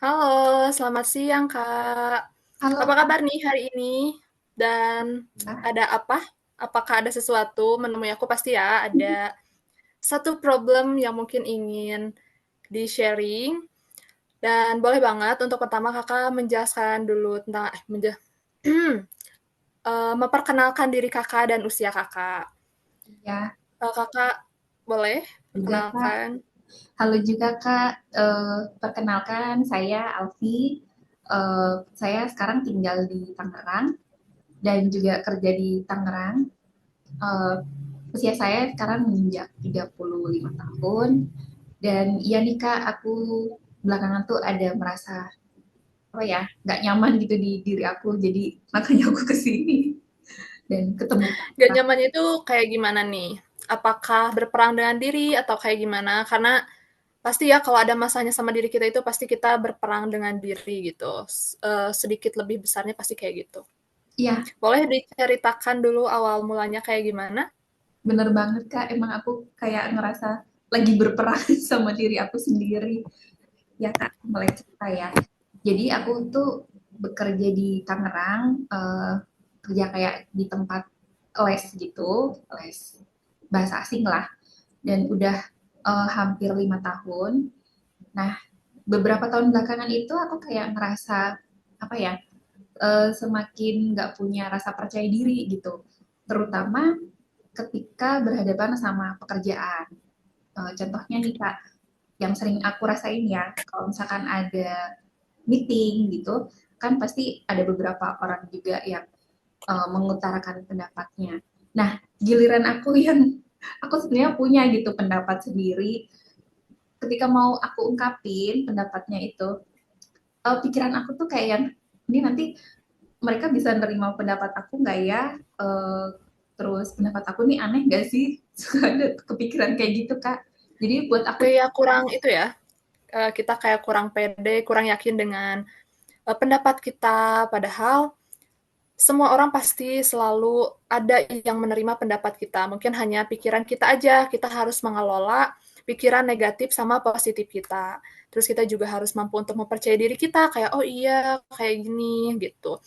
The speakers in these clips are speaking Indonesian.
Halo, selamat siang, Kak. Halo Apa Kak, kabar nih hari ini? Dan ada apa? Apakah ada sesuatu menemui aku? Pasti ya, ada satu problem yang mungkin ingin di-sharing. Dan boleh banget untuk pertama Kakak menjelaskan dulu tentang memperkenalkan diri Kakak dan usia Kakak. ya Kakak boleh juga Kak. perkenalkan? Halo juga Kak. Perkenalkan saya Alfi. Saya sekarang tinggal di Tangerang dan juga kerja di Tangerang. Eh, Usia saya sekarang menginjak 35 tahun. Dan iya nih Kak, aku belakangan tuh ada merasa apa ya, nggak nyaman gitu di diri aku. Jadi makanya aku kesini dan ketemu Gak Kakak. nyamannya itu kayak gimana nih? Apakah berperang dengan diri atau kayak gimana? Karena pasti ya kalau ada masanya sama diri kita itu pasti kita berperang dengan diri gitu. Sedikit lebih besarnya pasti kayak gitu. Iya, Boleh diceritakan dulu awal mulanya kayak gimana? bener banget Kak, emang aku kayak ngerasa lagi berperang sama diri aku sendiri. Ya Kak, mulai cerita ya. Jadi aku tuh bekerja di Tangerang, kerja kayak di tempat les gitu, les bahasa asing lah. Dan udah hampir 5 tahun. Nah, beberapa tahun belakangan itu aku kayak ngerasa apa ya, semakin nggak punya rasa percaya diri gitu. Terutama ketika berhadapan sama pekerjaan. Contohnya nih Kak, yang sering aku rasain ya, kalau misalkan ada meeting gitu, kan pasti ada beberapa orang juga yang mengutarakan pendapatnya. Nah, giliran aku yang aku sebenarnya punya gitu pendapat sendiri, ketika mau aku ungkapin pendapatnya itu, pikiran aku tuh kayak yang ini nanti mereka bisa nerima pendapat aku nggak ya? Eh, Terus pendapat aku nih aneh nggak sih? Suka ada kepikiran kayak gitu Kak. Jadi buat aku Kayak kurang itu ya, kita kayak kurang pede, kurang yakin dengan pendapat kita. Padahal semua orang pasti selalu ada yang menerima pendapat kita. Mungkin hanya pikiran kita aja, kita harus mengelola pikiran negatif sama positif kita. Terus kita juga harus mampu untuk mempercayai diri kita, kayak, oh iya, kayak gini, gitu.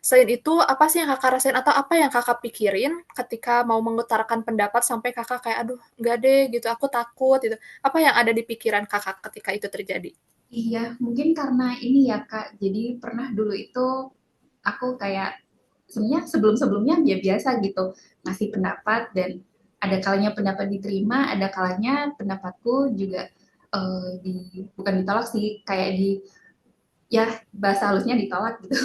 Selain itu, apa sih yang kakak rasain atau apa yang kakak pikirin ketika mau mengutarakan pendapat sampai kakak kayak, aduh, enggak deh, gitu, aku takut, gitu. Apa yang ada di pikiran kakak ketika itu terjadi? iya, mungkin karena ini ya Kak. Jadi pernah dulu itu aku kayak sebenarnya sebelum-sebelumnya dia biasa gitu ngasih pendapat dan ada kalanya pendapat diterima, ada kalanya pendapatku juga di bukan ditolak sih, kayak di ya bahasa halusnya ditolak gitu.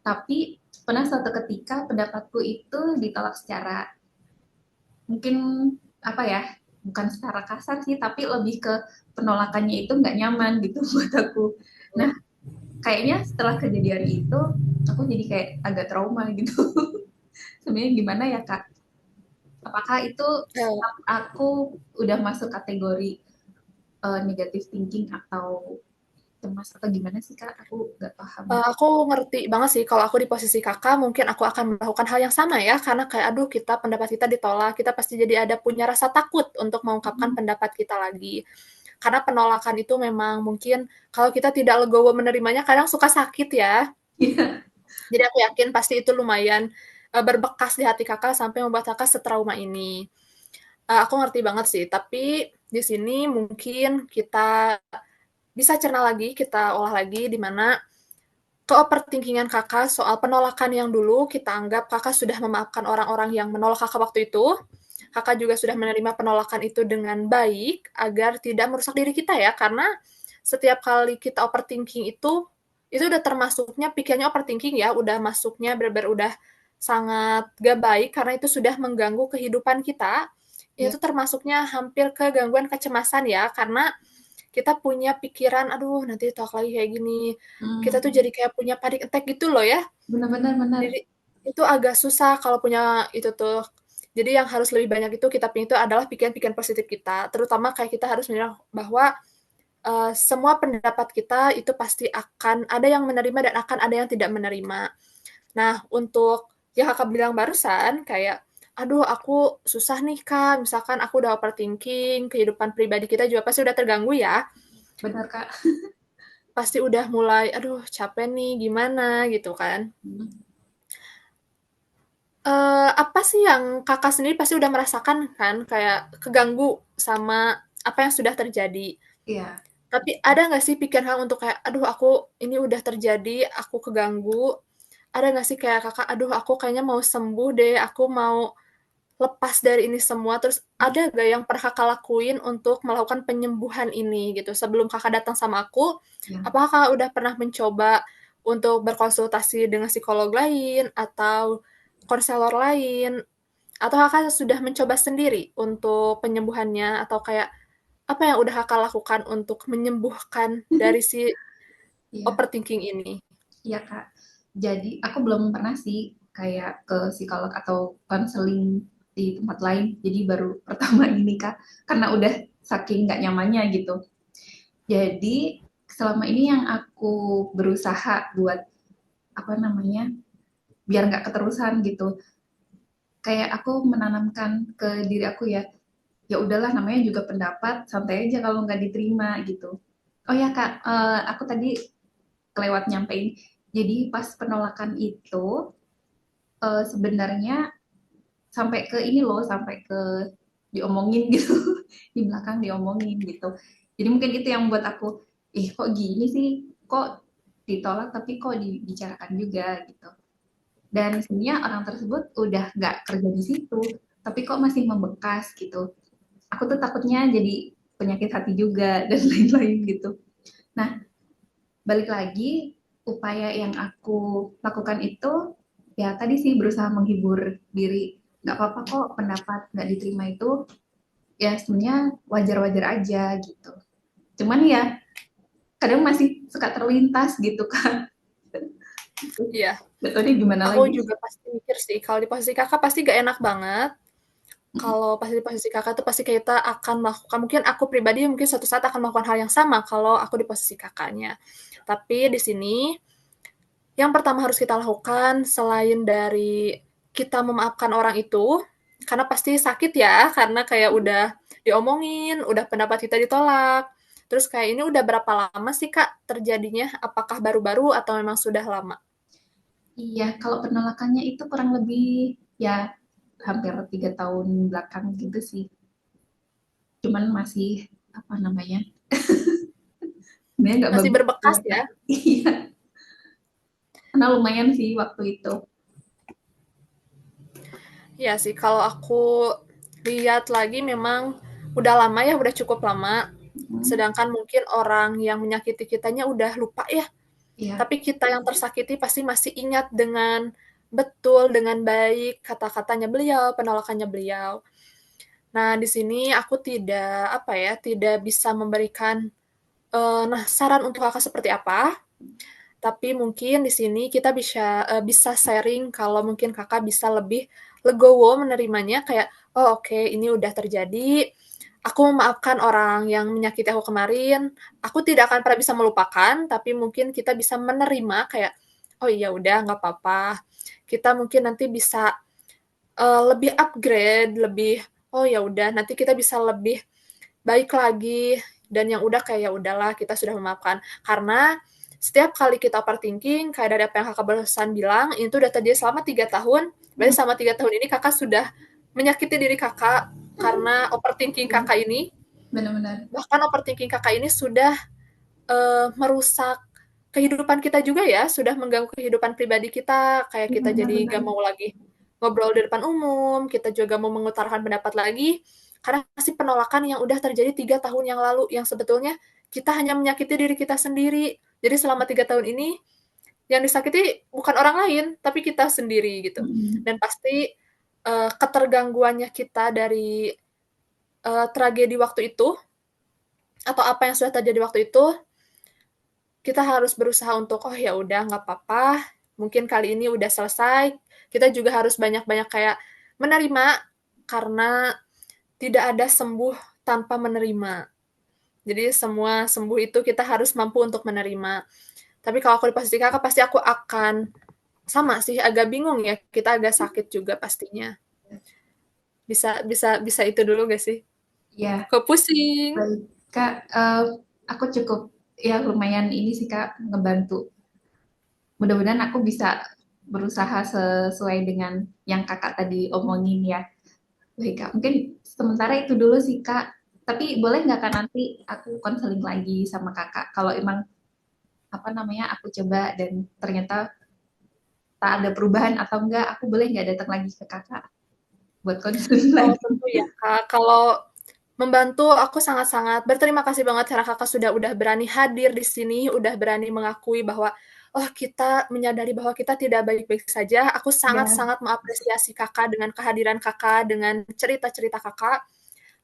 Tapi pernah suatu ketika pendapatku itu ditolak secara mungkin apa ya, bukan secara kasar sih, tapi lebih ke penolakannya itu nggak nyaman gitu buat aku. Nah, kayaknya setelah kejadian itu aku jadi kayak agak trauma gitu. Sebenarnya gimana ya Kak? Apakah itu Eh, aku udah masuk kategori negative thinking atau cemas atau gimana sih Kak? Aku nggak paham. Aku ngerti banget sih kalau aku di posisi Kakak mungkin aku akan melakukan hal yang sama ya, karena kayak, aduh pendapat kita ditolak, kita pasti jadi ada punya rasa takut untuk mengungkapkan pendapat kita lagi. Karena penolakan itu memang mungkin kalau kita tidak legowo menerimanya kadang suka sakit ya. Iya, Jadi aku yakin pasti itu lumayan, berbekas di hati Kakak sampai membuat Kakak setrauma ini. Aku ngerti banget sih, tapi di sini mungkin kita bisa cerna lagi, kita olah lagi di mana ke-overthinking-an Kakak soal penolakan yang dulu kita anggap Kakak sudah memaafkan orang-orang yang menolak Kakak waktu itu. Kakak juga sudah menerima penolakan itu dengan baik agar tidak merusak diri kita ya, karena setiap kali kita overthinking itu udah termasuknya pikirannya overthinking ya, udah masuknya benar-benar udah sangat gak baik karena itu sudah mengganggu kehidupan kita. iya. Itu termasuknya hampir ke gangguan kecemasan ya, karena kita punya pikiran, aduh nanti talk lagi kayak gini. Kita tuh Hmm, jadi kayak punya panic attack gitu loh ya. benar-benar benar. Jadi itu agak susah kalau punya itu tuh. Jadi yang harus lebih banyak itu kita punya itu adalah pikiran-pikiran positif kita. Terutama kayak kita harus menyadari bahwa semua pendapat kita itu pasti akan ada yang menerima dan akan ada yang tidak menerima. Nah, untuk yang Kakak bilang barusan, kayak, aduh aku susah nih Kak, misalkan aku udah overthinking, kehidupan pribadi kita juga pasti udah terganggu ya. Benar Kak. pasti udah mulai, "Aduh capek nih, gimana?" Gitu kan. Hmm. Apa sih yang Kakak sendiri pasti udah merasakan kan, kayak keganggu sama apa yang sudah terjadi. Iya. Tapi ada nggak sih pikiran Kakak untuk kayak, "Aduh aku ini udah terjadi, aku keganggu." Ada nggak sih kayak Kakak, "Aduh aku kayaknya mau sembuh deh, aku mau lepas dari ini semua." Terus ada nggak yang pernah Kakak lakuin untuk melakukan penyembuhan ini gitu? Sebelum Kakak datang sama aku, Ya. apakah Kakak udah pernah mencoba untuk berkonsultasi dengan psikolog lain atau konselor lain? Atau Kakak sudah mencoba sendiri untuk penyembuhannya? Atau kayak apa yang udah Kakak lakukan untuk menyembuhkan dari si Iya. overthinking ini? Iya, Kak. Jadi aku belum pernah sih kayak ke psikolog atau konseling di tempat lain. Jadi baru pertama ini, Kak. Karena udah saking nggak nyamannya gitu. Jadi selama ini yang aku berusaha buat apa namanya, biar nggak keterusan gitu. Kayak aku menanamkan ke diri aku ya, ya udahlah namanya juga pendapat, santai aja kalau nggak diterima gitu. Oh ya Kak, aku tadi kelewat nyampein. Jadi pas penolakan itu sebenarnya sampai ke ini loh, sampai ke diomongin gitu, di belakang diomongin gitu. Jadi mungkin itu yang buat aku, ih kok gini sih, kok ditolak tapi kok dibicarakan juga gitu. Dan sebenarnya orang tersebut udah nggak kerja di situ, tapi kok masih membekas gitu. Aku tuh takutnya jadi penyakit hati juga dan lain-lain gitu. Nah, balik lagi upaya yang aku lakukan itu ya tadi sih berusaha menghibur diri, nggak apa-apa kok pendapat nggak diterima itu ya sebenarnya wajar-wajar aja gitu. Cuman ya kadang masih suka terlintas gitu kan. Iya, Gak tau deh gimana aku lagi. juga pasti mikir sih, kalau di posisi Kakak pasti gak enak banget. Kalau pasti di posisi Kakak tuh pasti kita akan melakukan, mungkin aku pribadi mungkin suatu saat akan melakukan hal yang sama kalau aku di posisi Kakaknya. Tapi di sini yang pertama harus kita lakukan selain dari kita memaafkan orang itu, karena pasti sakit ya, karena kayak udah diomongin, udah pendapat kita ditolak. Terus kayak ini udah berapa lama sih Kak terjadinya? Apakah baru-baru atau memang sudah lama? Iya, kalau penolakannya itu kurang lebih ya hampir 3 tahun belakang gitu sih. Cuman masih apa namanya? Sebenarnya nggak Masih bagus berbekas ya, Kak. ya? Iya, karena lumayan sih waktu itu. Iya sih, kalau aku lihat lagi memang udah lama ya, udah cukup lama. Hmm, Sedangkan mungkin orang yang menyakiti kitanya udah lupa ya, iya, tapi kita yang tersakiti pasti masih ingat dengan betul, dengan baik kata-katanya beliau, penolakannya beliau. Nah, di sini aku tidak, apa ya, tidak bisa memberikan, nah saran untuk Kakak seperti apa, tapi mungkin di sini kita bisa sharing kalau mungkin Kakak bisa lebih legowo menerimanya kayak, "Oh oke, ini udah terjadi, aku memaafkan orang yang menyakiti aku kemarin, aku tidak akan pernah bisa melupakan, tapi mungkin kita bisa menerima kayak, oh iya udah nggak apa-apa, kita mungkin nanti bisa, lebih upgrade, lebih, oh ya udah nanti kita bisa lebih baik lagi, dan yang udah kayak, ya udahlah kita sudah memaafkan." Karena setiap kali kita overthinking, kayak dari apa yang Kakak barusan bilang, itu udah terjadi selama 3 tahun, berarti hmm, selama 3 tahun ini Kakak sudah menyakiti diri Kakak karena overthinking iya, Kakak ini. benar-benar. Bahkan overthinking Kakak ini sudah, merusak kehidupan kita juga ya, sudah mengganggu kehidupan pribadi kita, kayak Iya, kita jadi benar-benar. gak mau lagi ngobrol di depan umum, kita juga mau mengutarakan pendapat lagi, karena masih penolakan yang udah terjadi 3 tahun yang lalu, yang sebetulnya kita hanya menyakiti diri kita sendiri. Jadi selama 3 tahun ini, yang disakiti bukan orang lain, tapi kita sendiri gitu. Mm-mm. Dan pasti, ketergangguannya kita dari, tragedi waktu itu, atau apa yang sudah terjadi waktu itu, kita harus berusaha untuk, "Oh ya udah nggak apa-apa, mungkin kali ini udah selesai." Kita juga harus banyak-banyak kayak menerima, karena tidak ada sembuh tanpa menerima. Jadi semua sembuh itu kita harus mampu untuk menerima. Tapi kalau aku di posisi Kakak, pasti aku akan sama sih, agak bingung ya, kita agak sakit juga pastinya. Bisa bisa bisa itu dulu nggak sih? Ya, Kok pusing? baik. Kak, aku cukup ya lumayan ini sih Kak, ngebantu. Mudah-mudahan aku bisa berusaha sesuai dengan yang Kakak tadi omongin ya. Baik Kak, mungkin sementara itu dulu sih Kak. Tapi boleh nggak Kak nanti aku konseling lagi sama Kakak kalau emang apa namanya aku coba dan ternyata tak ada perubahan atau enggak, aku boleh nggak datang lagi ke Kakak buat konseling Oh, lagi. tentu ya, Kak. Kalau membantu, aku sangat-sangat berterima kasih banget karena Kakak sudah berani hadir di sini, udah berani mengakui bahwa, oh kita menyadari bahwa kita tidak baik-baik saja. Aku Ya, sangat-sangat mengapresiasi Kakak dengan kehadiran Kakak, dengan cerita-cerita Kakak.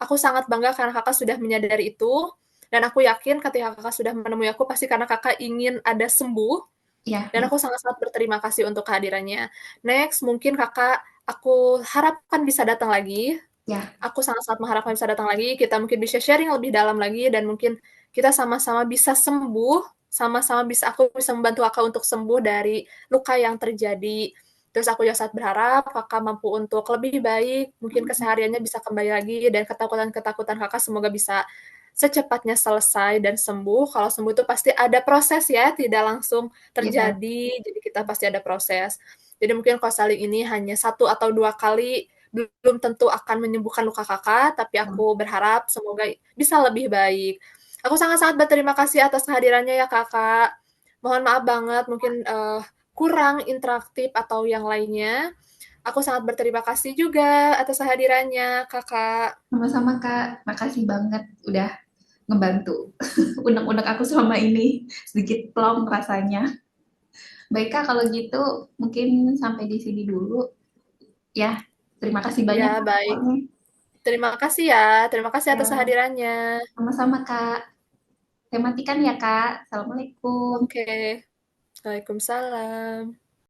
Aku sangat bangga karena Kakak sudah menyadari itu, dan aku yakin ketika Kakak sudah menemui aku pasti karena Kakak ingin ada sembuh, ya, dan aku sangat-sangat berterima kasih untuk kehadirannya. Next, mungkin Kakak, aku harapkan bisa datang lagi. ya, Aku sangat-sangat mengharapkan bisa datang lagi, kita mungkin bisa sharing lebih dalam lagi, dan mungkin kita sama-sama bisa sembuh, sama-sama bisa aku bisa membantu Kakak untuk sembuh dari luka yang terjadi. Terus aku juga sangat berharap Kakak mampu untuk lebih baik, mungkin kesehariannya bisa kembali lagi, dan ketakutan-ketakutan Kakak semoga bisa secepatnya selesai dan sembuh. Kalau sembuh itu pasti ada proses ya, tidak langsung ya, terjadi, jadi kita pasti ada proses. Jadi mungkin konseling ini hanya 1 atau 2 kali, belum tentu akan menyembuhkan luka Kakak, tapi aku berharap semoga bisa lebih baik. Aku sangat-sangat berterima kasih atas kehadirannya ya Kakak. Mohon maaf banget mungkin kurang interaktif atau yang lainnya. Aku sangat berterima kasih juga atas kehadirannya Kakak. sama-sama Kak. Makasih banget udah ngebantu unek-unek aku selama ini sedikit plong rasanya. Baik Kak, kalau gitu mungkin sampai di sini dulu ya. Terima kasih banyak Ya, Kak baik. pokoknya. Terima kasih ya. Terima kasih atas Ya, kehadirannya. sama-sama Kak. Saya matikan ya Kak. Assalamualaikum. Oke. Waalaikumsalam.